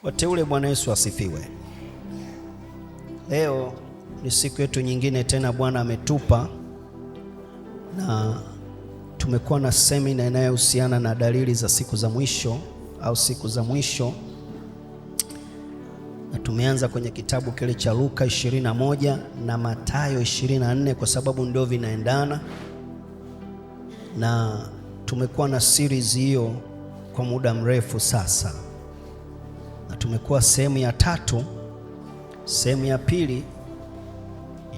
Wateule, Bwana Yesu asifiwe. Leo ni siku yetu nyingine tena Bwana ametupa, na tumekuwa na semina inayohusiana na dalili za siku za mwisho au siku za mwisho, na tumeanza kwenye kitabu kile cha Luka 21 na Mathayo 24 kwa sababu ndio vinaendana, na tumekuwa na series hiyo kwa muda mrefu sasa, na tumekuwa sehemu ya 3. Sehemu ya pili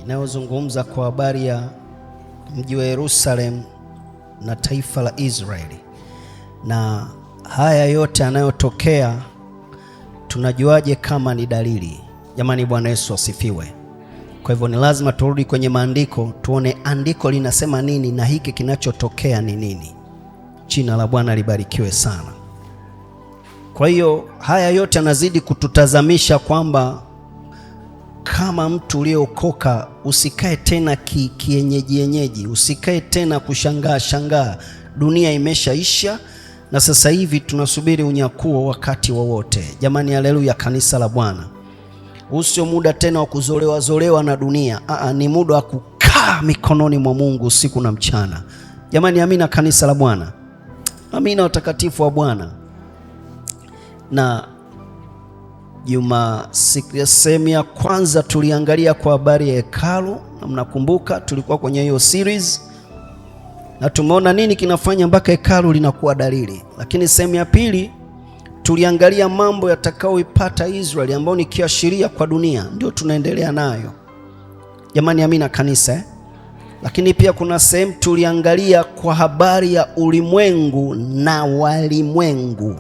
inayozungumza kwa habari ya mji wa Yerusalemu na taifa la Israeli, na haya yote yanayotokea tunajuaje kama ni dalili? Jamani, Bwana Yesu asifiwe. Kwa hivyo ni lazima turudi kwenye maandiko, tuone andiko linasema nini na hiki kinachotokea ni nini. Jina la Bwana libarikiwe sana. Kwa hiyo haya yote yanazidi kututazamisha kwamba kama mtu uliokoka usikae tena kienyeji, usikae tena kushangaa. Dunia imeshaisha na sasa hivi tunasubiri unyakuo wakati wowote. Jamani, haleluya, kanisa la Bwana. Usio muda tena wa kuzolewa na dunia. Ni muda wa kukaa mikononi mwa Mungu usiku na mchana. Jamani, amina, kanisa la Bwana. Amina, watakatifu wa Bwana. Na sehemu ya kwanza tuliangalia kwa habari ya hekalu, na mnakumbuka tulikuwa kwenye hiyo series, na tumeona nini kinafanya mpaka hekalu linakuwa dalili. Lakini sehemu ya pili tuliangalia mambo yatakayoipata Israeli ambayo ni kiashiria kwa dunia, ndio tunaendelea nayo. Jamani, amina kanisa. Lakini pia kuna sehemu tuliangalia kwa habari ya ulimwengu na walimwengu,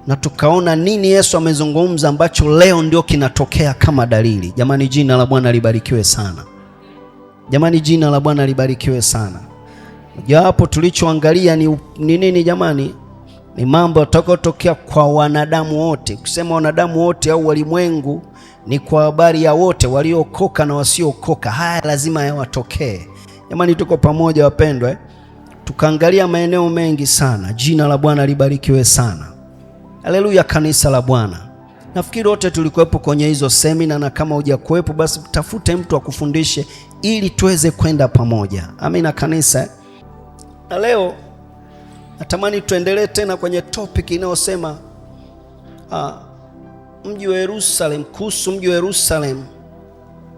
na tukaona nini Yesu amezungumza ambacho leo ndio kinatokea kama dalili. Jamani, jina la Bwana libarikiwe sana. Jamani, jina la Bwana libarikiwe sana. Japo tulichoangalia ni nini jamani? Ni mambo yatakayotokea kwa wanadamu wote. Kusema wanadamu wote au walimwengu ni kwa habari ya wote, waliokoka na wasiokoka. Haya lazima yawatokee. Jamani, tuko pamoja wapendwa. Tukaangalia maeneo mengi sana. Jina la Bwana libarikiwe sana. Haleluya, kanisa la Bwana. Nafikiri wote tulikuwepo kwenye hizo semina, na kama hujakuwepo basi tafute mtu akufundishe ili tuweze kwenda pamoja. Amina kanisa. Na leo natamani tuendelee tena kwenye topic inayosema mji wa Yerusalemu, kuhusu mji wa Yerusalemu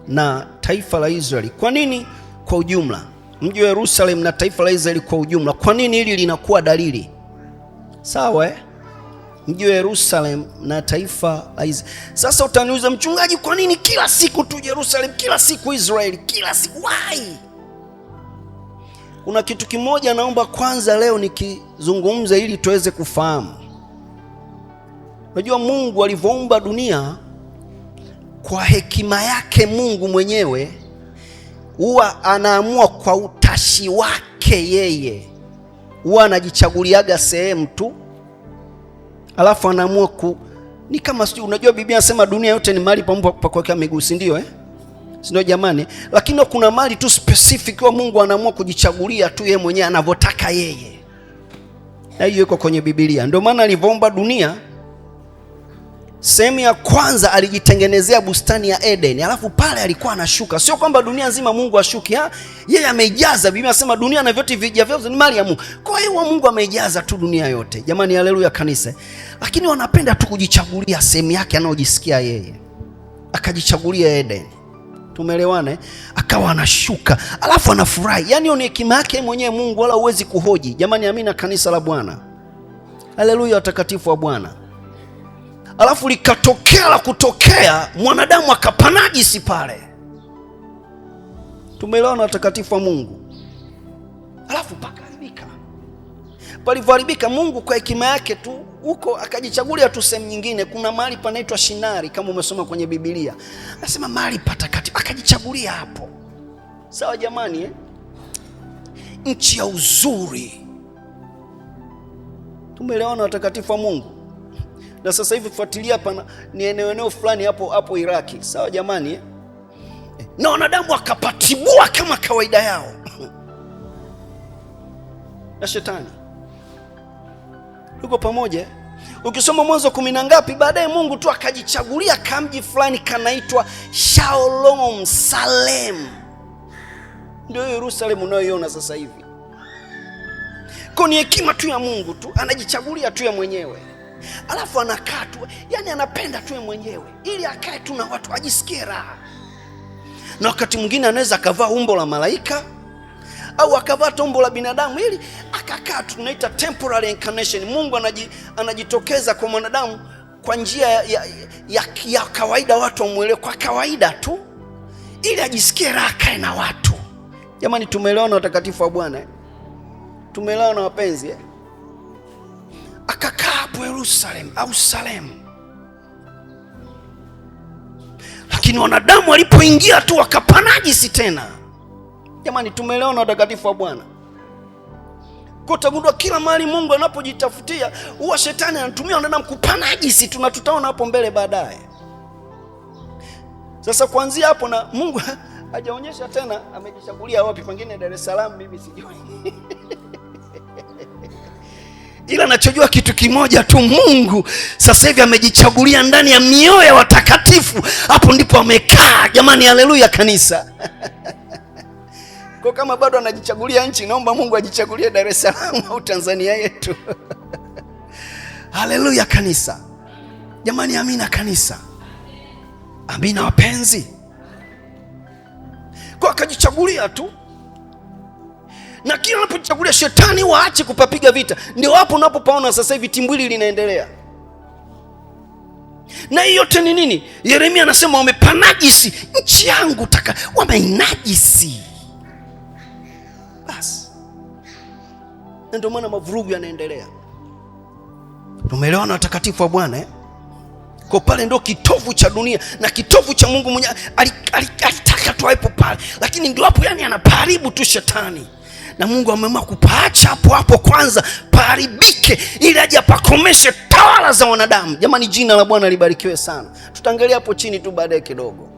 na taifa la Israeli. Kwa nini kwa ujumla? Mji wa Yerusalemu na taifa la Israeli kwa ujumla. Kwa nini hili linakuwa dalili? Sawa Mji wa Yerusalemu na taifa la Israeli. Sasa utaniuliza, mchungaji, kwa nini kila siku tu Yerusalemu, kila siku Israeli, kila siku? Why? Kuna kitu kimoja naomba kwanza leo nikizungumza ili tuweze kufahamu. Unajua Mungu alivyoumba dunia, kwa hekima yake Mungu mwenyewe huwa anaamua kwa utashi wake yeye. Huwa anajichaguliaga sehemu tu, alafu anaamua ni kama sio, unajua Biblia inasema dunia yote ni mahali pa kuweka miguu, si ndio Sio jamani? Lakini kuna mahali tu specific wa Mungu anaamua kujichagulia tu yeye mwenyewe anavyotaka yeye. Na hiyo iko kwenye Biblia. Ndio maana alivyoumba dunia, sehemu ya kwanza alijitengenezea bustani ya Eden, alafu pale alikuwa anashuka. Sio kwamba dunia nzima Mungu ashuki, yeye ameijaza. Biblia inasema dunia na vyote vijavyo ni mali ya Mungu. Kwa hiyo Mungu ameijaza tu dunia yote. Jamani, haleluya kanisa. Lakini wanapenda tu kujichagulia sehemu yake anayojisikia yeye. Akajichagulia Eden. Tumeelewana Akawa anashuka, alafu anafurahi. Yaani ni hekima yake mwenyewe Mungu, wala huwezi kuhoji. Jamani, amina kanisa la Bwana. Haleluya, watakatifu wa Bwana. Alafu likatokea la kutokea, mwanadamu akapanajisi pale. Tumeelewana watakatifu wa Mungu. Alafu pakaharibika. Palivyoharibika, Mungu kwa hekima yake tu huko akajichagulia tu sehemu nyingine. Kuna mahali panaitwa Shinari, kama umesoma kwenye Biblia. Anasema mahali patakatifu, akajichagulia hapo. Sawa jamani Nchi ya uzuri. Tumeelewana watakatifu wa Mungu. Na sasa hivi fuatilia hapa ni eneo fulani hapo Iraki. Sawa jamani Na wanadamu wakapatibua kama kawaida yao. Na shetani yuko pamoja. Ukisoma Mwanzo 10 na ngapi, baadaye Mungu tu akajichagulia kamji fulani kanaitwa Shalom, Salem. Ndio Yerusalemu unayoiona sasa hivi. Kwa ni hekima tu ya Mungu tu, anajichagulia tu ya mwenyewe. Alafu anakaa tu, yani anapenda tu ya mwenyewe ili akae tu na watu ajisikie raha. Na wakati mwingine anaweza akavaa umbo la malaika au akavaa umbo la binadamu ili akakaa tu, tunaita temporary incarnation. Mungu anajitokeza kwa mwanadamu kwa njia ya kawaida, watu wamuelewe kwa kawaida tu ili ajisikie raha kae na watu. Jamani, tumeelewana watakatifu wa Bwana? Tumeelewana wapenzi? Akakaa hapo Yerusalemu au Salem. Lakini wanadamu walipoingia tu wakapanajisi tena. Jamani, tumeelewana watakatifu wa Bwana? Kwa utagundua kila mahali Mungu anapojitafutia huwa shetani anatumia wanadamu kupanajisi, tutaona hapo mbele baadaye. Sasa kuanzia hapo na Mungu hajaonyesha tena amejichagulia wapi, pengine Dar es Salaam, mimi sijui. Ila nachojua kitu kimoja tu, Mungu sasa hivi amejichagulia ndani ya mioyo ya watakatifu, hapo ndipo amekaa. Jamani, haleluya kanisa. Kwa kama bado anajichagulia nchi, naomba Mungu ajichagulie Dar es Salaam au Tanzania yetu. Haleluya kanisa. Jamani, amina kanisa. Amina wapenzi. Kwa akajichagulia tu. Na kila anapochagulia shetani waache kupapiga vita. Ndio hapo unapopaona sasa hivi timbwili linaendelea. Na hiyo yote ni nini? Yeremia anasema wamepanajisi nchi yangu, wameinajisi. Basi. Na ndio maana mavurugu yanaendelea. Tumeelewana watakatifu wa Bwana? Kwa pale ndio kitovu cha dunia na kitovu cha Mungu mwenyewe. Alitaka tu hapo pale, lakini ndio hapo yani anapaharibu tu shetani. Na Mungu ameamua kupaacha hapo kwanza paharibike ili aje apakomeshe tawala za wanadamu. Jamani, jina la Bwana libarikiwe sana. Tutaangalia hapo chini tu baadaye kidogo,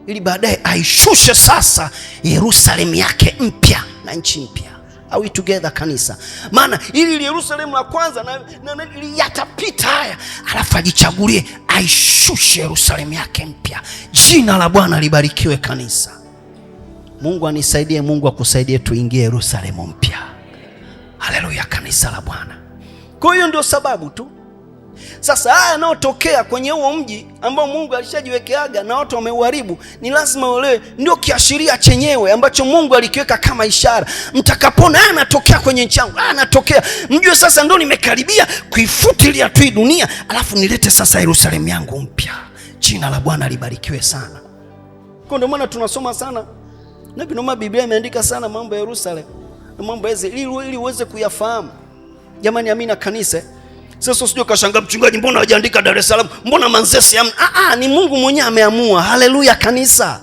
ili baadaye aishushe sasa Yerusalemu yake mpya na nchi mpya. Are we together kanisa? Maana ili Yerusalemu la kwanza na yatapita haya, alafu ajichagulie aishushe Yerusalemu yake mpya. Jina la Bwana libarikiwe kanisa. Mungu anisaidie, Mungu akusaidie tuingie Yerusalemu mpya. Haleluya kanisa la Bwana. Kwa hiyo ndio sababu tu. Sasa haya yanayotokea kwenye huo mji ambao Mungu alishajiwekeaga na watu wameuharibu, ni lazima uelewe ndio kiashiria chenyewe ambacho Mungu alikiweka kama ishara. Mtakapona haya yanatokea kwenye nchi yangu, haya yanatokea, mjue sasa ndio nimekaribia kuifutilia tu dunia, alafu nilete sasa Yerusalemu yangu mpya. Jina la Bwana libarikiwe sana. Kwa ndio maana tunasoma sana na binoma, Biblia imeandika sana mambo ya Yerusalemu na mambo hizi ili uweze kuyafahamu. Jamani, amina kanisa. Sasa usije ukashangaa mchungaji, mbona hajaandika Dar es Salaam, mbona Manzese? Ni Mungu mwenyewe ameamua. Haleluya kanisa.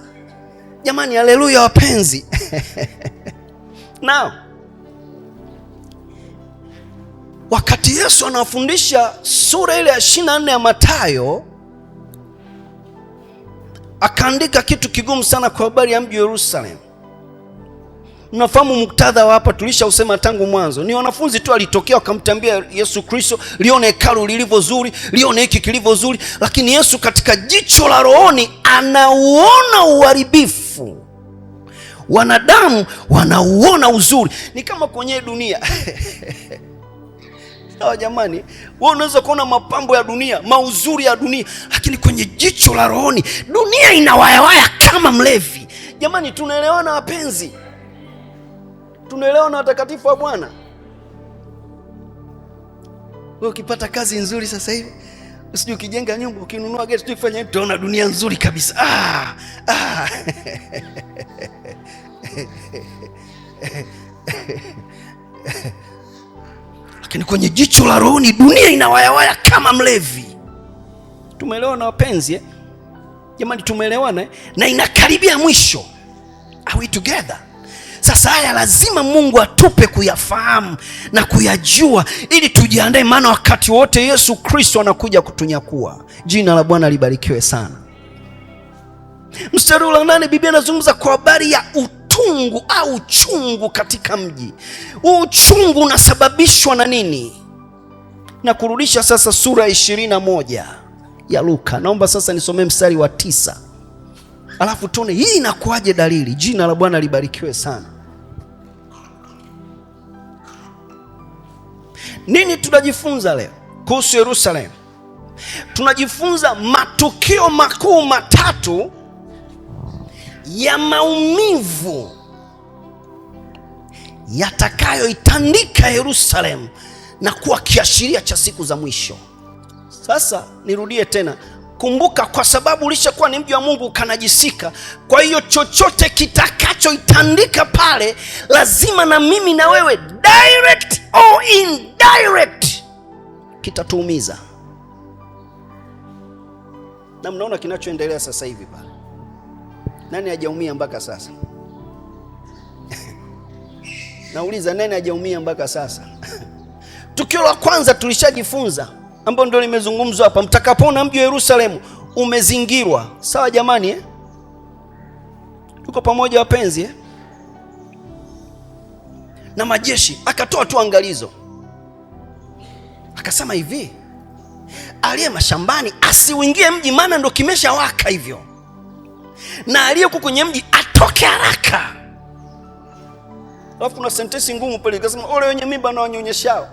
Jamani, haleluya wapenzi. Now, wakati Yesu anafundisha sura ile ya 24 ya Mathayo, akaandika kitu kigumu sana kwa habari ya mji wa Yerusalemu. Mnafahamu muktadha wa hapa, tulishausema tangu mwanzo. Ni wanafunzi tu alitokea wakamtambia Yesu Kristo, lione hekalu lilivyo zuri, lione hiki kilivyo zuri, lakini Yesu katika jicho la rohoni anauona uharibifu. Wanadamu wanauona uzuri. Ni kama kwenye dunia. Sawa jamani, wewe unaweza kuona mapambo ya dunia, mauzuri ya dunia, lakini kwenye jicho la rohoni dunia inawayawaya kama mlevi. Jamani, tunaelewana wapenzi? Tunaelewana watakatifu wa Bwana? Wewe ukipata kazi nzuri sasa hivi, usije ukijenga nyumba, ukinunua gari, usije ufanye, utaona dunia nzuri kabisa. Lakini kwenye jicho la rohoni dunia inawayawaya kama mlevi. Tumeelewana wapenzi? Jamani, tumeelewana? Na inakaribia mwisho. Are we together? Sasa haya lazima Mungu atupe kuyafahamu na kuyajua ili tujiandae, maana wakati wote Yesu Kristo anakuja kutunyakua. Jina la Bwana libarikiwe sana. Mstari wa 8 Biblia inazungumza kwa habari ya utungu au uchungu katika mji. Huu uchungu unasababishwa na nini? Na kurudisha sasa sura 21 ya Luka. Naomba sasa nisomee mstari wa 9. Alafu tuone hii inakuaje dalili. Jina la Bwana libarikiwe sana. Nini tunajifunza leo kuhusu Yerusalemu? Tunajifunza matukio makuu matatu ya maumivu yatakayoitandika Yerusalemu na kuwa kiashiria cha siku za mwisho. Sasa nirudie tena, kumbuka, kwa sababu ulishakuwa ni mji wa Mungu ukanajisika. Kwa hiyo chochote kitakachoitandika pale, lazima na mimi na wewe, direct or indirect, kitatuumiza. Na mnaona kinachoendelea sasa hivi pale. Nani hajaumia mpaka sasa? Nauliza, nani hajaumia mpaka sasa? Tukio la kwanza tulishajifunza, ambalo ndio limezungumzwa hapa. Mtakapoona mji wa Yerusalemu umezingirwa. Sawa jamani, tuko pamoja wapenzi, na majeshi. Akatoa tu angalizo, akasema hivi, aliye mashambani asiuingie mji, maana ndo kimeshawaka hivyo, na aliyeko kwenye mji atoke haraka. Alafu kuna sentensi ngumu pale, akasema ole wenye mimba na wanyonyeshao.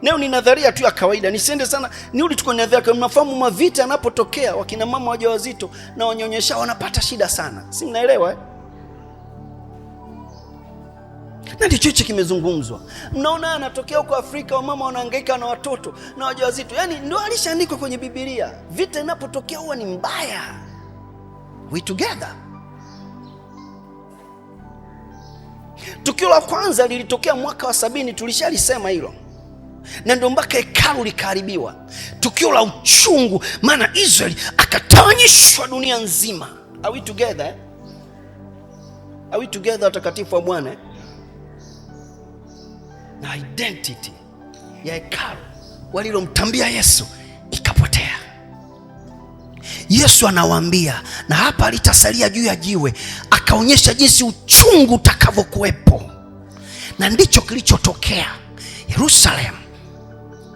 Leo ni nadharia tu ya kawaida, nisiende sana, niuli tuko nadharia. Mnafahamu mavita yanapotokea, wakina mama wajawazito na wanyonyeshao wanapata shida sana, si mnaelewa? Na ndicho hicho kimezungumzwa. Mnaona anatokea huko Afrika, wamama wanahangaika na watoto na wajawazito. Yaani ndio alishaandikwa kwenye Biblia. Vita inapotokea huwa ni mbaya. We together. Tukio la kwanza lilitokea mwaka wa 70, tulishalisema hilo. Na ndio mpaka hekalu likaharibiwa. Tukio la uchungu, maana Israeli akatawanyishwa dunia nzima. Are we together? Are we together, watakatifu wa Bwana? Na identity ya hekalu walilomtambia Yesu ikapotea. Yesu anawaambia, na hapa alitasalia juu ya jiwe, akaonyesha jinsi uchungu utakavyokuwepo. Na ndicho kilichotokea. Yerusalemu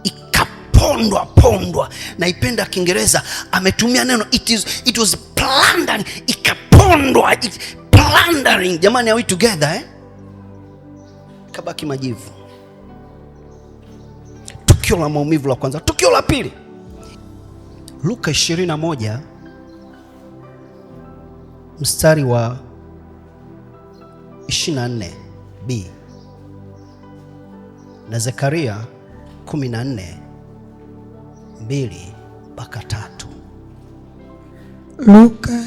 ikapondwa. Naipenda Kiingereza, ametumia neno it was plundering. Ikapondwa, plundering. Jamani, are we together? Kabaki majivu. Tukio la maumivu la kwanza. Tukio la pili, Luka 21 mstari wa 24b na Zekaria 14:2-3. Luka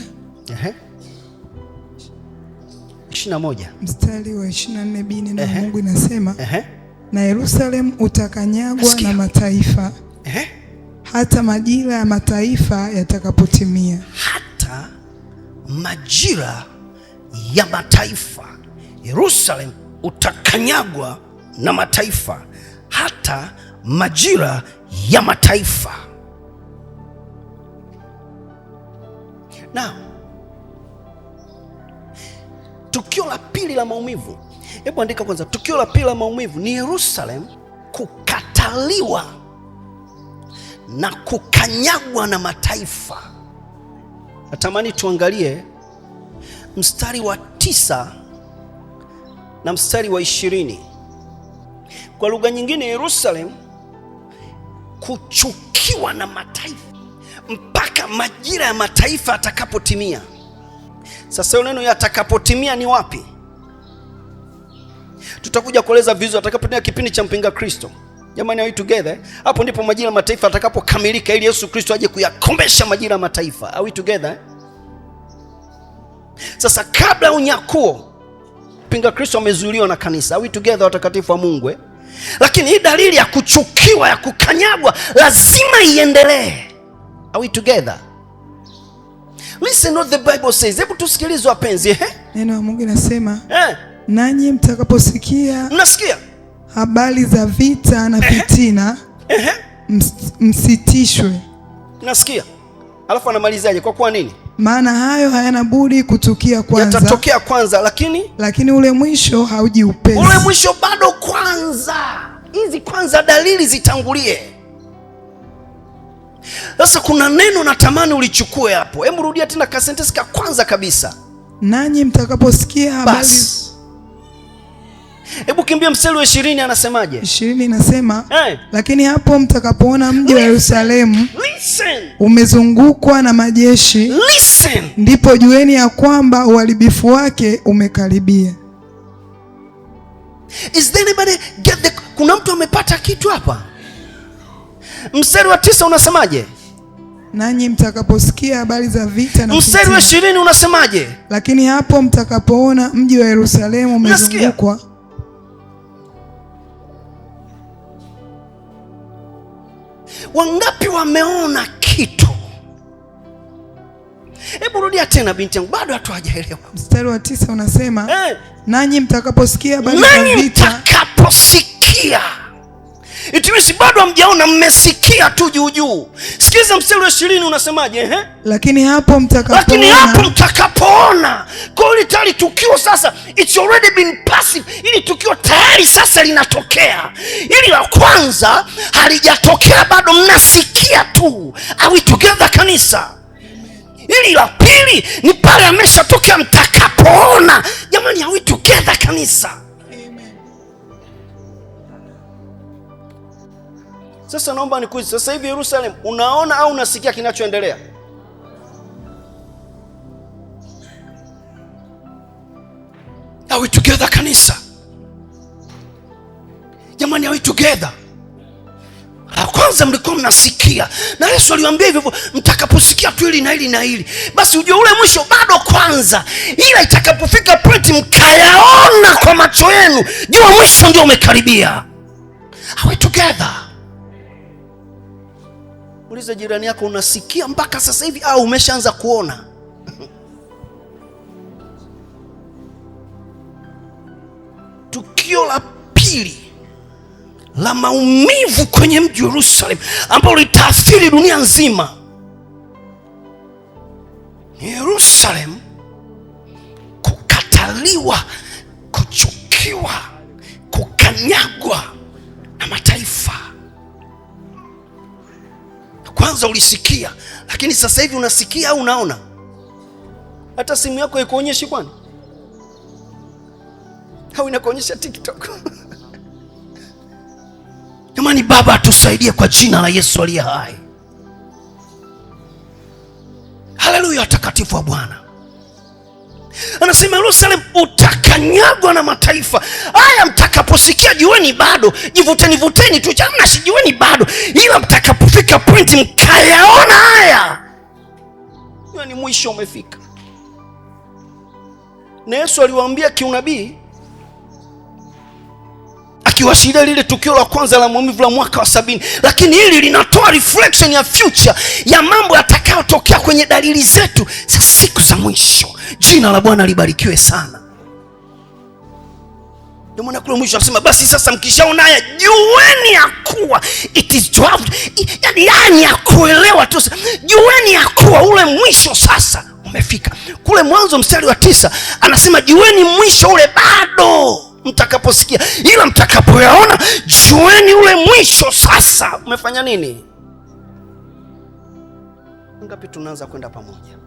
21 mstari wa 24b, neno la Mungu inasema, na Yerusalemu utakanyagwa na mataifa hata majira ya mataifa yatakapotimia. Hata majira ya mataifa. Yerusalemu utakanyagwa na mataifa hata majira ya mataifa. Na tukio la pili la maumivu, hebu andika kwanza. Tukio la pili la maumivu ni Yerusalemu kukataliwa na kukanyagwa na mataifa. Natamani tuangalie mstari wa 9 na mstari wa 20. Kwa lugha nyingine, Yerusalemu kuchukiwa na mataifa mpaka majira ya mataifa atakapotimia. Sasa neno yatakapotimia ni wapi? Tutakuja kueleza vizuri atakapotimia kipindi cha mpinga Kristo. Jamani, are we together? Hapo ndipo majira ya mataifa atakapokamilika, ili Yesu Kristo aje kuyakomesha majira ya mataifa. Are we together? Sasa kabla unyakuo, mpinga Kristo amezuiliwa na kanisa. Are we together, watakatifu wa Mungu? Lakini hii dalili ya kuchukiwa, ya kukanyagwa, lazima iendelee. Are we together? Listen what the Bible says. Hebu tusikilize wapenzi. Neno la Mungu linasema, nanyi mtakaposikia, mnasikia habari za vita na fitina, msitishwe. Nasikia. Alafu anamalizaje? Kwa kuwa nini? Maana hayo hayana budi kutukia kwanza. Yatatokea kwanza, lakini ule mwisho hauji upesi. Ule mwisho bado kwanza. hizi kwanza dalili zitangulie. Sasa kuna neno natamani ulichukue hapo. Hebu rudia tena ka sentence ka kwanza kabisa. Nanyi mtakaposikia habari. Hebu kimbia mstari wa 20, anasemaje? 20 inasema, lakini hapo mtakapoona mji wa Yerusalemu umezungukwa na majeshi, ndipo jueni ya kwamba uharibifu wake umekaribia. Is there anybody get the... Kuna mtu amepata kitu hapa? Mstari wa 9 unasemaje? Nanyi mtakaposikia habari za vita na mstari wa 20 unasemaje? Lakini hapo mtakapoona mji wa Yerusalemu umezungukwa. Wangapi wameona kitu? Hebu rudia tena binti yangu, bado watu hawajaelewa. Mstari wa 9 unasema, nanyi mtakaposikia habari za vita. Mtakaposikia. Itimisi bado hamjaona, mmesikia tu juu juu. Sikiza mstari wa 20 unasemaje? Lakini hapo mtakapoona. Kwa hiyo tayari tukio sasa, it's already been passive. Ili tukio tayari sasa linatokea. Ili la kwanza halijatokea bado, mnasikia tu. Are we together kanisa? Ili la pili ni pale ameshatokea, mtakapoona. Jamani, are we together kanisa? Sasa naomba nikuulize, sasa hivi Yerusalemu unaona au unasikia kinachoendelea? Are we together kanisa? Jamani, are we together? La kwanza mlikuwa mnasikia, na Yesu aliwaambia hivyo, mtakaposikia tu hili na hili na hili, basi ujue ule mwisho bado kwanza. Ila itakapofika point mkayaona kwa macho yenu, jua mwisho ndio umekaribia. Are we together? Uliza jirani yako, unasikia mpaka sasa hivi au umeshaanza kuona? Tukio la pili la maumivu kwenye mji wa Yerusalemu ambalo litaathiri dunia nzima. Yerusalemu kukataliwa, kuchukiwa, kukanyagwa na mataifa. Kwanza ulisikia, lakini sasa hivi unasikia au unaona? Hata simu yako ikuonyeshi kwani? Au inakuonyesha TikTok? Jamani, Baba atusaidie kwa jina la Yesu aliye hai. Haleluya, takatifu wa Bwana. Anasema Yerusalemu utakanyagwa na mataifa. Haya, mtakaposikia jueni bado, jivuteni tu, jamna sijueni bado. Ila mtakapofika point mkayaona haya, ni mwisho umefika. Na Yesu aliwaambia kiunabii, akiwashiria lile tukio la kwanza la maumivu la mwaka wa 70, lakini hili linatoa reflection ya future ya mambo yatakayotokea kwenye dalili zetu za siku za mwisho. Jina la Bwana libarikiwe sana. Ndio maana kule mwisho anasema, basi sasa mkishaona haya jueni ya kuwa it is to have, yani ya kuelewa tu, jueni ya kuwa ule mwisho sasa umefika. Kule Mwanzo mstari wa 9 anasema jueni mwisho ule bado mtakaposikia, ila mtakapoyaona jueni ule mwisho sasa umefanya nini? Ngapi tunaanza kwenda pamoja?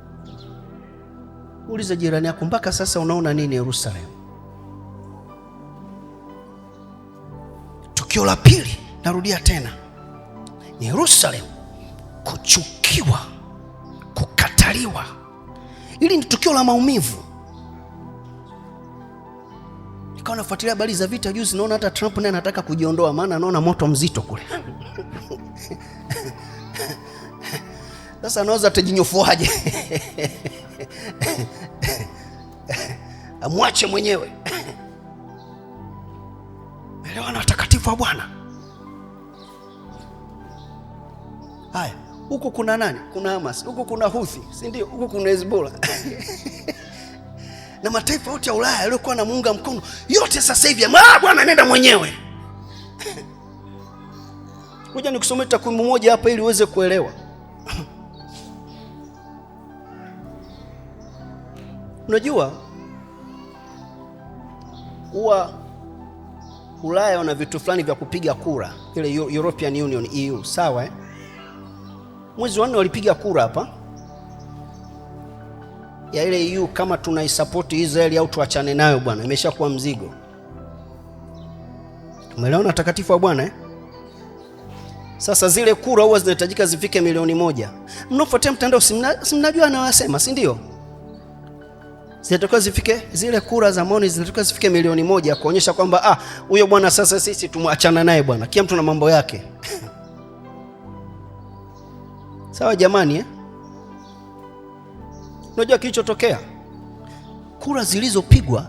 Uliza jirani yako, mpaka sasa unaona nini Yerusalemu? Tukio la pili, narudia tena, Yerusalemu kuchukiwa, kukataliwa. Hili ni tukio la maumivu. Nikawa nafuatilia habari za vita juzi, naona hata Trump naye anataka kujiondoa, maana anaona moto mzito kule. Sasa anaweza atajinyofuaje? Amwache mwenyewe. Elewana watakatifu wa Bwana. Haya, huku kuna nani? Kuna Hamas, huku kuna Houthi, si ndio? Huku kuna Hezbollah. Na mataifa yote ya Ulaya yaliokuwa na muunga mkono yote sasa hivi Bwana nenda mwenyewe. Ngoja nikusomee takwimu moja hapa ili uweze kuelewa. Unajua huwa Ulaya wana vitu fulani vya kupiga kura, ile European Union, EU, sawa eh? Mwezi wa 4 walipiga kura hapa ya ile EU kama tunaisupport Israeli au tuachane nayo bwana, imeshakuwa mzigo. Umeelewana takatifu wa Bwana eh? Sasa zile kura huwa zinahitajika zifike milioni 1. Mnafuatia mtandao si mnajua anawasema, si ndio? Zinatakiwa zifike zile kura za maoni, zinatakiwa zifike milioni 1 kuonyesha kwamba huyo bwana sasa sisi tumwachana naye bwana. Kila mtu na mambo yake. Sawa jamani eh? Unajua kilichotokea? Kura zilizopigwa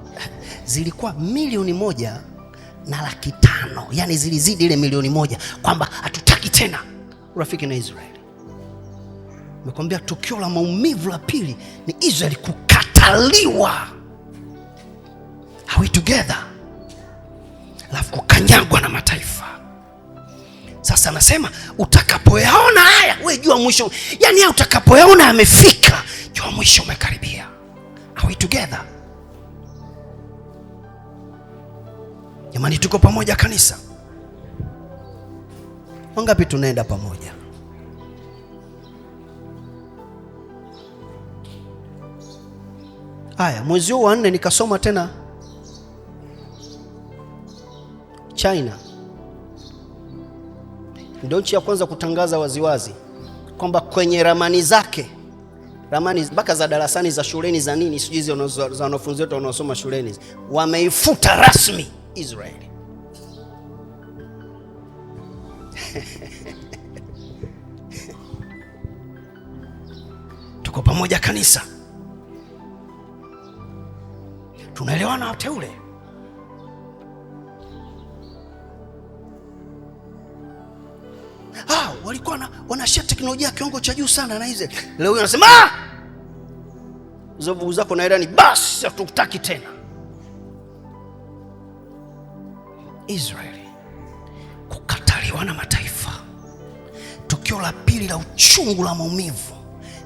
zilikuwa milioni 1,500,000. Yaani zilizidi ile milioni 1 kwamba hatutaki tena urafiki na Israeli. Nimekwambia tukio la maumivu la pili ni Israeli kukataliwa. Are we together? Alafu kukanyagwa na mataifa. Sasa nasema utakapoyaona haya, wewe jua mwisho. Yaani utakapoyaona yamefika, jua mwisho umekaribia. Are we together? Jamani, tuko pamoja kanisa? Wangapi tunaenda pamoja? Haya, mwezi wa 4 nikasoma tena China. Ndio nchi ya kwanza kutangaza waziwazi kwamba kwenye ramani zake, ramani mpaka za darasani za shuleni za nini, sijui za wanafunzi wetu wanaosoma shuleni, wameifuta rasmi Israeli. Tuko pamoja kanisa? Tunaelewana wateule? Walikuwa wanashia teknolojia kiwango cha juu sana na hizo. Leo wanasema zovu zako na Irani basi hatutaki tena. Israeli kukataliwa na mataifa. Tukio la pili la uchungu la maumivu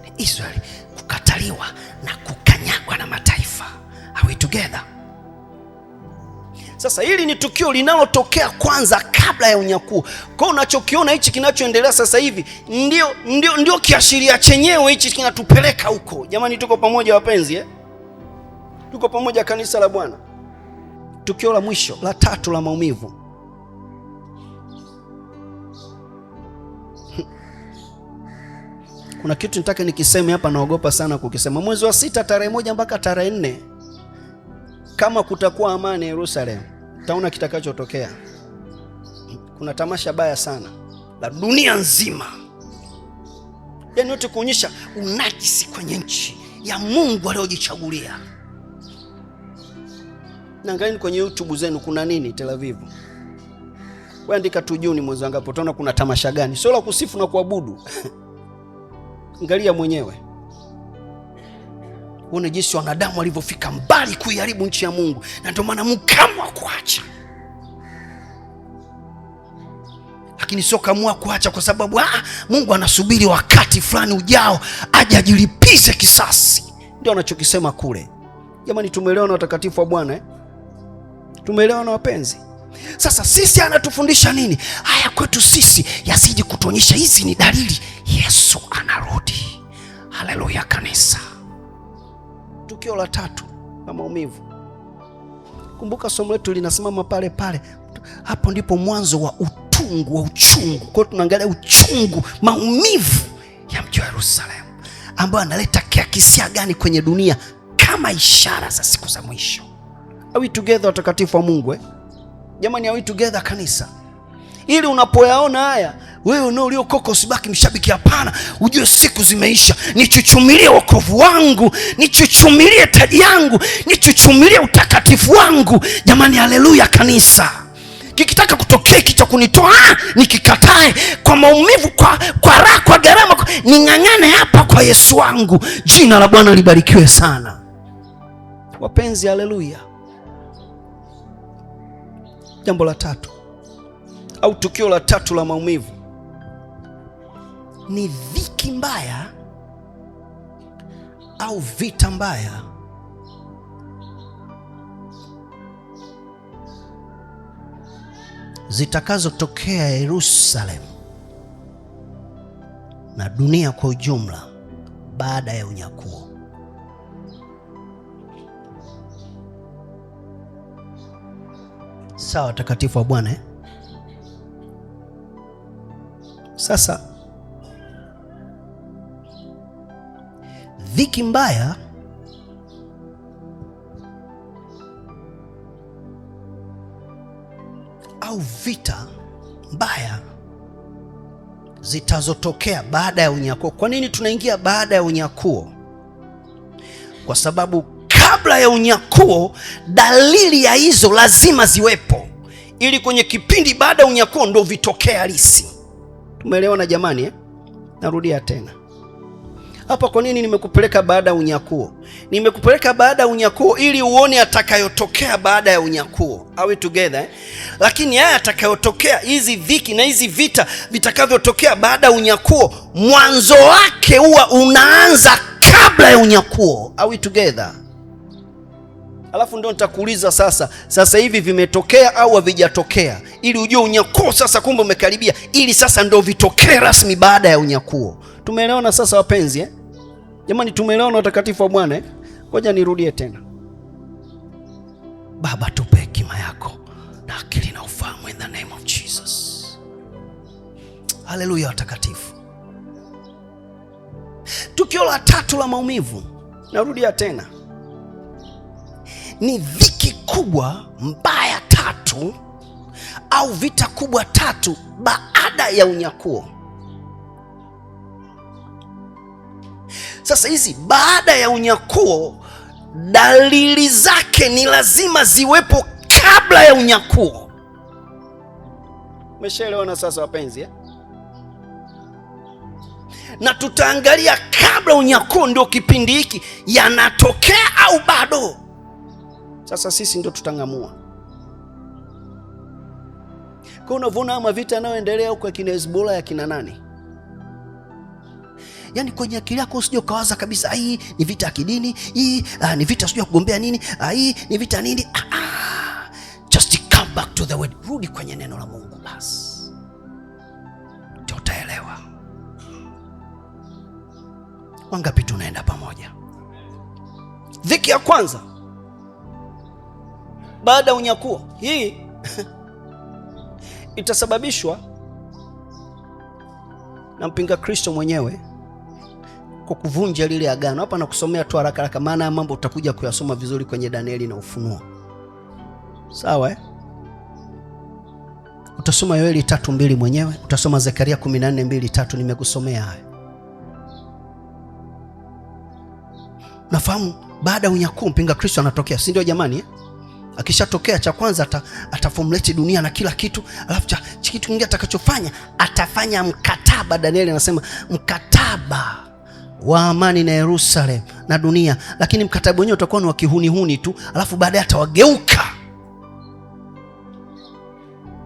ni Israeli kukataliwa na kukanyagwa na mataifa. Are we together? Sasa hili ni tukio linalotokea kwanza kabla ya unyakuo. Kwa unachokiona hichi kinachoendelea sasa hivi ndio kiashiria chenyewe hichi kinatupeleka huko. Jamani, tuko pamoja wapenzi eh? Tuko pamoja kanisa la Bwana. Tukio la mwisho la tatu la maumivu. Kuna kitu nitaka nikiseme hapa, naogopa sana kukisema. Mwezi wa 6 tarehe 1 mpaka tarehe 4, kama kutakuwa amani Yerusalemu, utaona kitakachotokea. Kuna tamasha baya sana la dunia nzima, yaani yote kuonyesha unajisi kwenye nchi ya Mungu aliyojichagulia. Naangalia kwenye YouTube zenu kuna nini Tel Aviv. Wewe andika tu Juni mwezi wangapi, utaona kuna tamasha gani. Sio la kusifu na kuabudu. Angalia mwenyewe. Uone jinsi wanadamu walivyofika mbali kuiharibu nchi ya Mungu, na ndio maana mkamwa kuacha. Lakini sio kamwa kuacha kwa sababu Mungu anasubiri wakati fulani ujao aje ajilipize kisasi. Ndio anachokisema kule. Jamani, tumeelewana watakatifu wa Bwana eh? Tumeelewana wapenzi? Sasa sisi anatufundisha nini? Haya kwetu sisi yasije kutuonyesha hizi ni dalili Yesu anarudi. Haleluya kanisa. Tukio la tatu la maumivu. Kumbuka somo letu linasimama pale pale. Hapo ndipo mwanzo wa utungu wa uchungu. Kwa hiyo tunaangalia uchungu, maumivu ya mji wa Yerusalemu ambayo analeta kiakisia gani kwenye dunia kama ishara za siku za mwisho. Are we together watakatifu wa Mungu eh? Jamani, are we together kanisa? Ili unapoyaona haya, wewe uliokoka usibaki mshabiki, hapana. Ujue siku zimeisha. Nichuchumilie wokovu wangu, nichuchumilie taji yangu, nichuchumilie utakatifu wangu. Jamani, haleluya kanisa. Kikitaka kutokea kicha kunitoa, nikikatae kwa maumivu, kwa raha, kwa gharama, ning'ang'ane hapa kwa Yesu wangu. Jina la Bwana libarikiwe sana. Wapenzi, haleluya. Jambo la tatu au tukio la tatu la maumivu ni dhiki mbaya au vita mbaya zitakazotokea Yerusalemu na dunia kwa ujumla baada ya unyakuo. Sawa, watakatifu wa Bwana eh? Sasa dhiki mbaya au vita mbaya zitazotokea baada ya unyakuo. Kwa nini tunaingia baada ya unyakuo? Kwa sababu kabla ya unyakuo dalili ya hizo lazima ziwepo, ili kwenye kipindi baada ya unyakuo ndo vitokea halisi. Tumeelewana jamani eh? Narudia tena hapa, kwa nini nimekupeleka baada ya unyakuo? Nimekupeleka baada ya unyakuo ili uone atakayotokea baada ya unyakuo. Are we together eh? Lakini haya atakayotokea, hizi dhiki na hizi vita vitakavyotokea baada ya unyakuo, mwanzo wake huwa unaanza kabla ya unyakuo. Are we together? Alafu ndio nitakuuliza sasa hivi vimetokea au havijatokea, ili ujue unyakuo sasa kumbe umekaribia, ili sasa ndio vitokee rasmi baada ya unyakuo. Tumeelewana sasa wapenzi eh? Jamani, tumeelewana watakatifu wa Bwana eh? Ngoja nirudie tena. Baba, tupe hekima yako na akili na ufahamu in the name of Jesus. Haleluya watakatifu. Tukio la tatu la maumivu, narudia tena, ni dhiki kubwa mbaya tatu au vita kubwa tatu baada ya unyakuo. Sasa hizi baada ya unyakuo dalili zake ni lazima ziwepo kabla ya unyakuo. Umeshaelewana sasa wapenzi eh? Na tutaangalia kabla unyakuo ndio kipindi hiki yanatokea au bado. Sasa sisi ndio tutang'amua. Kwa unavuna ama vita yanayoendelea huko kina Hezbollah ya kina nani? Yaani kwenye akili yako usije ukawaza kabisa hii ni vita ya kidini, hii ni vita sio kugombea nini, hii ni vita nini. Just come back to the word. Rudi kwenye neno la Mungu basi. Ndio utaelewa. Wangapi tunaenda pamoja? Dhiki ya kwanza baada ya unyakuo, hii itasababishwa na mpinga Kristo mwenyewe kwa kuvunja lile agano. Hapa nakusomea tu haraka haraka, maana ya mambo utakuja kuyasoma vizuri kwenye Danieli na Ufunuo. Sawa eh? Utasoma Yoeli 3:2 mwenyewe, utasoma Zekaria 14:2-3, nimekusomea haya. Nafahamu baada ya unyakuo mpinga Kristo anatokea, si ndio jamani eh? Akishatokea cha kwanza ataformulate dunia na kila kitu, alafu kitu kingine atakachofanya atafanya mkataba. Danieli anasema mkataba wa amani na Yerusalemu na dunia, lakini mkataba wenyewe utakuwa ni wa kihuni tu, alafu baadaye atawageuka.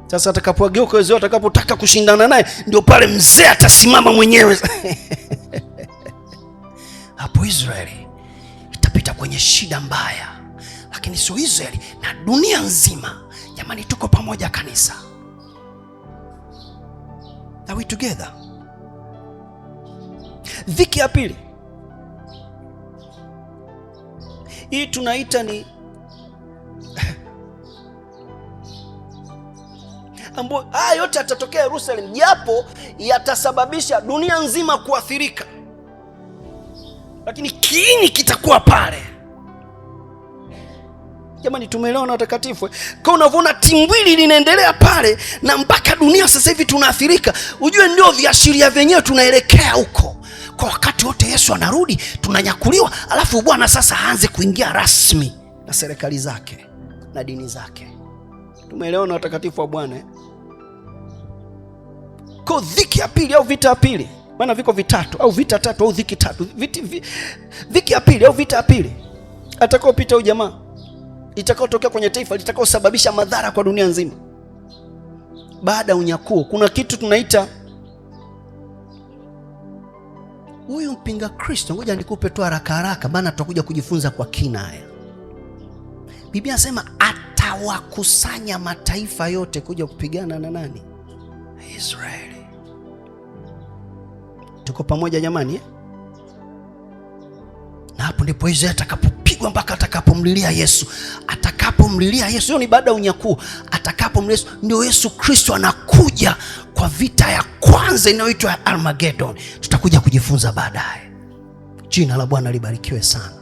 Sasa atakapowageuka wazee atakapotaka kushindana naye, ndio pale mzee atasimama mwenyewe. Hapo Israeli itapita kwenye shida mbaya, lakini sio Israeli na dunia nzima. Jamani, tuko pamoja kanisa? Are we together? Dhiki ya pili, hii tunaita ni ambapo haya yote yatatokea Yerusalemu, japo yatasababisha dunia nzima kuathirika, lakini kiini kitakuwa pale. Jamani, tumeelewana watakatifu? Kwa unavyoona timbwili linaendelea pale na mpaka dunia sasa hivi tunaathirika, ujue ndio viashiria vyenyewe tunaelekea huko. Kwa wakati wote Yesu anarudi, tunanyakuliwa, alafu Bwana sasa aanze kuingia rasmi na serikali zake na dini zake. Tumeelewana watakatifu wa Bwana eh? Kwa dhiki ya pili au vita ya pili, maana viko vitatu au vita tatu au dhiki tatu. Dhiki ya pili au vita ya pili atakaopita huyu jamaa, itakaotokea kwenye taifa, litakaosababisha madhara kwa dunia nzima baada ya unyakuo. Kuna kitu tunaita huyu mpinga Kristo. Ngoja nikupe tu haraka haraka, maana tutakuja kujifunza kwa kina haya. Biblia inasema akawakusanya mataifa yote kuja kupigana na nani? Israeli. Tuko pamoja jamani eh? Na hapo ndipo Israeli atakapopigwa mpaka atakapomlilia Yesu. Atakapomlilia Yesu, hiyo ni baada ya unyakuo. Atakapomlilia Yesu, ndio Yesu Kristo anakuja kwa vita ya kwanza inayoitwa Armageddon. Tutakuja kujifunza baadaye. Jina la Bwana libarikiwe sana.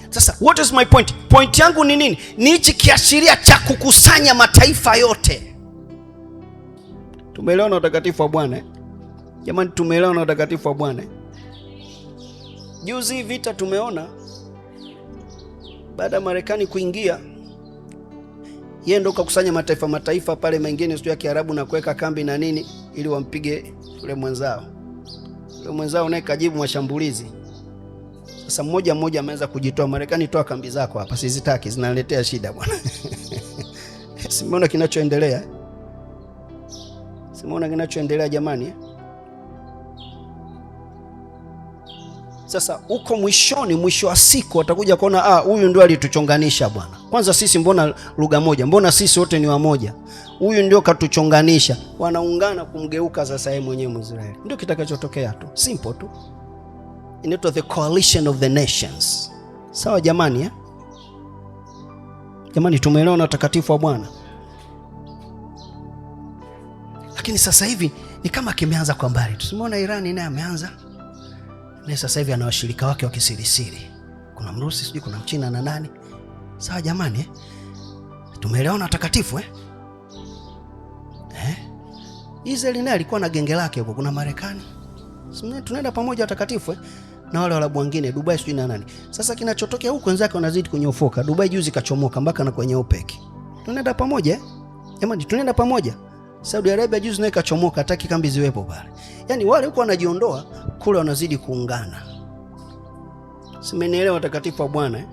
Sasa what is my point? Point yangu ni nini? Ni hichi kiashiria cha kukusanya mataifa yote. Tumeelewa na utakatifu wa Bwana eh? Jamani, tumeelewa na utakatifu wa Bwana eh? Juzi vita tumeona baada ya Marekani kuingia, yeye ndo kakusanya mataifa pale mengine sio ya Kiarabu na kuweka kambi na nini ili wampige yule mwenzao. Yule mwenzao naye kajibu mashambulizi. Sasa mmoja ameanza kujitoa. Marekani, toa kambi zako hapa, sizitaki, zinaletea shida bwana. Simuona kinachoendelea. Simuona kinachoendelea jamani. Sasa uko mwisho wa siku watakuja kuona huyu ndio alituchonganisha bwana. Kwanza sisi mbona lugha moja? Mbona sisi wote ni wamoja? Huyu ndio katuchonganisha. Wanaungana kumgeuka sasa yeye mwenyewe Mwisraeli. Ndio kitakachotokea tu. Simple tu. Inaitwa the coalition of the nations. Sawa jamani eh? Jamani, tumeelewa na utakatifu wa Bwana. Lakini sasa hivi ni kama kimeanza kwa mbali. Tusimuona Irani naye ameanza. Na sasa hivi ana washirika wake wa kisirisiri. Kuna Mrusi, sijui kuna Mchina na nani. Sawa jamani eh? Tumeelewa na utakatifu eh? Israeli naye alikuwa na genge lake huko, kuna Marekani. Tunaenda pamoja utakatifu eh? Na wale Waarabu wengine, Dubai sijui na nani. Sasa kinachotokea huko wenzake wanazidi kunyofoka. Dubai juzi kachomoka mpaka na kwenye OPEC. Tunaenda pamoja eh? Jamani, tunaenda pamoja. Saudi Arabia juzi naye kachomoka, hataki kambi ziwepo pale. Yaani wale huko wanajiondoa, kule wanazidi kuungana. Simenielewa utakatifu wa Bwana eh?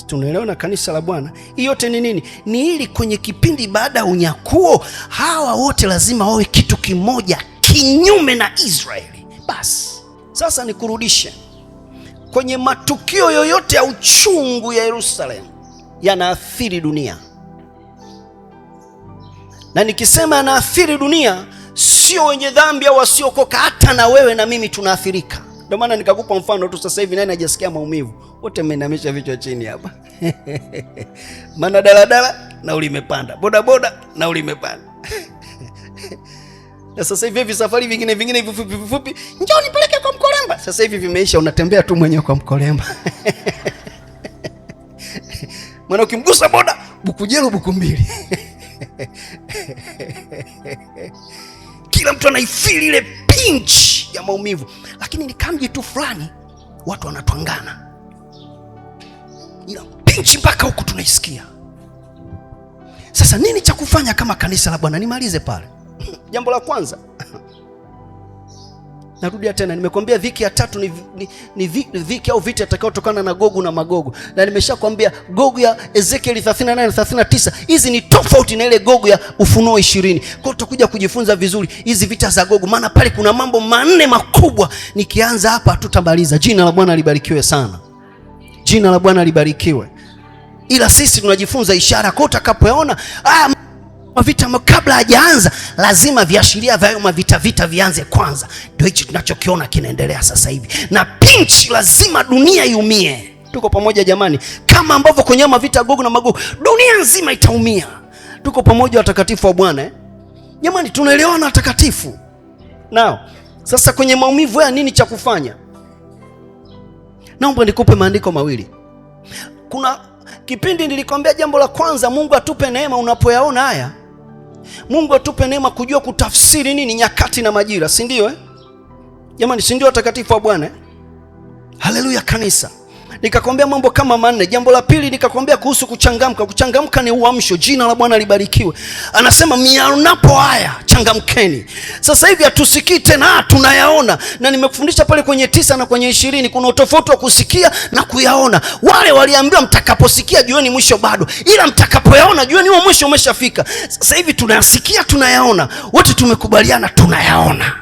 Tunaelewa na kanisa la Bwana. Hii yote ni nini? Ni ili kwenye kipindi baada ya unyakuo hawa wote lazima wawe kitu kimoja kinyume na Israeli. Basi sasa nikurudishe kwenye matukio yoyote ya uchungu ya Yerusalemu yanaathiri dunia. Na nikisema yanaathiri dunia, sio wenye dhambi au wasiokoka, hata na wewe na mimi tunaathirika. Ndio maana nikakupa mfano tu sasa hivi, nani hajasikia maumivu? Wote mmeinamisha vichwa chini hapa. Maana daladala na ulimepanda, bodaboda na ulimepanda. Na sasa hivi safari vingine vifupi, njoo nipeleke kwa Mkolemba. Sasa hivi vimeisha, unatembea tu mwenyewe kwa Mkolemba. Maana ukimgusa boda, Bukujelo buku mbili. Kila mtu anaifili ile pinch ya maumivu. Lakini ni kamji tu fulani watu wanatwangana. Ila pinch mpaka huku tunaisikia. Sasa nini cha kufanya kama kanisa la Bwana? Nimalize pale. Jambo la kwanza. Narudia tena, nimekwambia dhiki ya tatu ni dhiki au vita itakayotokana na Gogu na Magogu. Na nimeshakwambia Gogu ya Ezekiel 38-39 hizi ni tofauti na ile Gogu ya Ufunuo 20. Kwa hiyo tutakuja kujifunza vizuri hizi vita za Gogu, maana pale kuna mambo manne makubwa. Nikianza hapa hatutamaliza. Jina la Bwana libarikiwe sana. Jina la Bwana libarikiwe. Ila sisi tunajifunza ishara. Kwa utakapoona mavita kabla hajaanza, lazima viashiria vya mavita vianze kwanza. Ndio hichi tunachokiona kinaendelea sasa hivi. Na pinch lazima dunia iumie. Tuko pamoja jamani? Kama ambavyo kwenye mavita Gogu na Magogu dunia nzima itaumia. Tuko pamoja watakatifu wa Bwana eh? Jamani, tunaelewana watakatifu? Nao sasa kwenye maumivu haya nini cha kufanya? Naomba nikupe maandiko mawili. Kuna kipindi nilikwambia jambo la kwanza, Mungu atupe neema unapoyaona haya. Mungu atupe neema kujua kutafsiri nini nyakati na majira, si ndio eh? Jamani, si ndio watakatifu wa Bwana eh? Haleluya kanisa. Nikakwambia mambo kama manne. Jambo la pili nikakwambia kuhusu kuchangamka. Kuchangamka ni uamsho. Jina la Bwana libarikiwe. Anasema mnapo haya changamkeni. Sasa hivi hatusikii tena, tunayaona. Na nimekufundisha pale kwenye 9 na kwenye 20 kuna utofauti wa kusikia na kuyaona. Wale waliambiwa mtakaposikia jueni mwisho bado, ila mtakapoyaona jueni huo mwisho umeshafika. Sasa hivi tunasikia, tunayaona. Wote tumekubaliana tunayaona.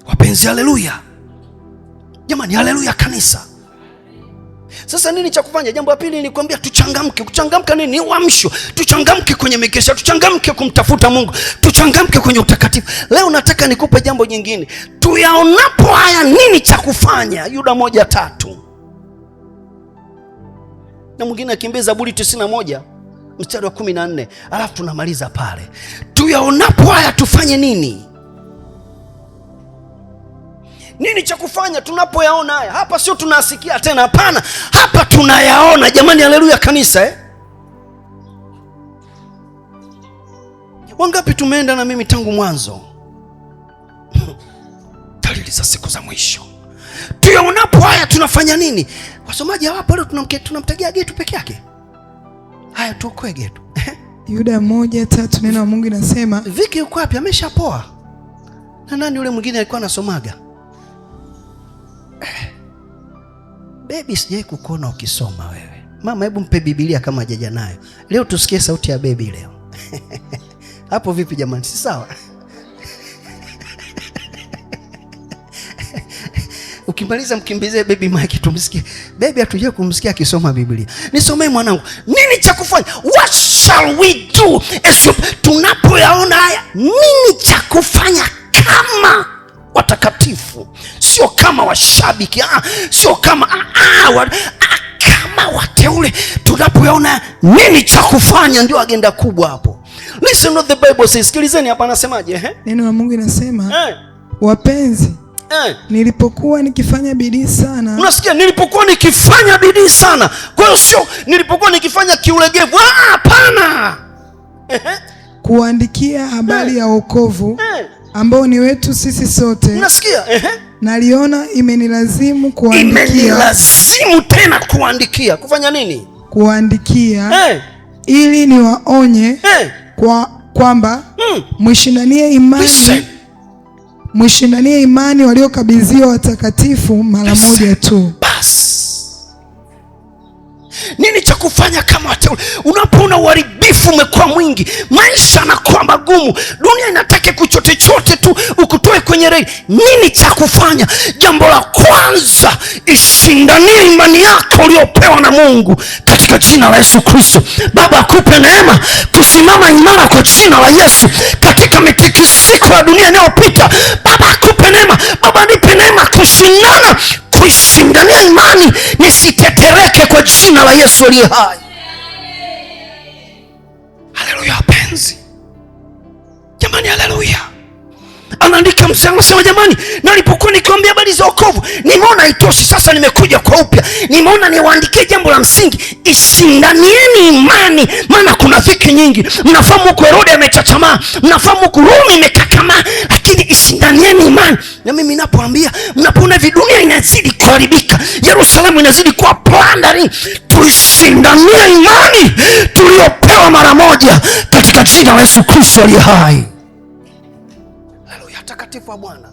Wapenzi, haleluya. Jamani, haleluya kanisa. Sasa nini cha kufanya? Jambo la pili ni kuambia tuchangamke. Kuchangamka nini? Ni uamsho. Tuchangamke kwenye mikesha, tuchangamke kumtafuta Mungu, tuchangamke kwenye utakatifu. Leo nataka nikupe jambo jingine. Tuyaonapo haya, nini cha kufanya? Yuda 1:3. Na mwingine akimbia Zaburi 91 mstari wa 14, alafu tunamaliza pale. Tuyaonapo haya tufanye nini? Nini cha kufanya tunapoyaona haya? Hapa sio tunasikia tena, hapana, hapa tunayaona. Jamani, haleluya kanisa, Wangapi tumeenda na mimi tangu mwanzo? Dalili za siku za mwisho. Tuyaonapo haya tunafanya nini? Wasomaji hawapo leo, tunamtegea Getu peke yake. Haya, tuokoe Getu. Yuda 1:3, neno la Mungu linasema, Viki yuko wapi? Ameshapoa. Na nani yule mwingine alikuwa anasomaga? Baby, sijai kukuona ukisoma wewe. Mama, hebu mpe Biblia kama hajaja nayo. Leo tusikie sauti ya baby leo. Hapo vipi jamani? Si sawa? Ukimaliza mkimbizie baby mic tumsikie. Baby hatujui kumsikia akisoma Biblia. Nisomee mwanangu. Nini cha kufanya? What shall we do? Tunapoyaona haya, nini cha kufanya kama watakatifu? Sio kama washabiki, sio kama kama wateule. Tunapoyaona nini cha kufanya, ndio agenda kubwa hapo. Listen what the Bible says. Sikilizeni hapa anasemaje? Neno la Mungu linasema, wapenzi, nilipokuwa nikifanya bidii sana. Unasikia? Nilipokuwa nikifanya bidii sana. Kwa hiyo sio nilipokuwa nikifanya kiulegevu. Hapana. Kuandikia habari ya wokovu ambao ni wetu sisi sote. Unasikia? Naliona imenilazimu kuandikia. Imenilazimu tena kuandikia. Kufanya nini? Kuandikia ili niwaonye kwamba mwishindanie imani waliokabidhiwa watakatifu mara moja tu. Bas. Nini cha kufanya kama wateule? Unapoona uharibifu umekuwa mwingi, maisha yanakuwa magumu, dunia inataka kuchote chote tu ukutoe kwenye reli. Nini cha kufanya? Jambo la kwanza, ishindanie imani yako uliopewa na Mungu katika jina la Yesu Kristo. Baba, akupe neema kusimama imara kwa jina la Yesu katika mitikisiko ya dunia inayopita. Baba, akupe neema. Baba, nipe neema kuishindania imani, nisitetereke kwa jina la Yesu aliye hai. Haleluya wapenzi. Jamani, haleluya. Anaandika mzee, anasema jamani, nilipokuwa nikiwaambia habari za wokovu, nimeona haitoshi, sasa nimekuja kwa upya. Nimeona niwaandikie jambo la msingi, ishindanieni imani, maana kuna dhiki nyingi. Mnafahamu huko Herode amechachamaa, mnafahamu huko Rumi imekakamaa, lakini ishindanieni imani. Na mimi ninapoambia, mnapoona dunia inazidi kuharibika, Yerusalemu inazidi kuwa plundering, tuishindanie imani tuliopewa mara moja katika jina la Yesu Kristo aliye hai. Takatifu wa Bwana.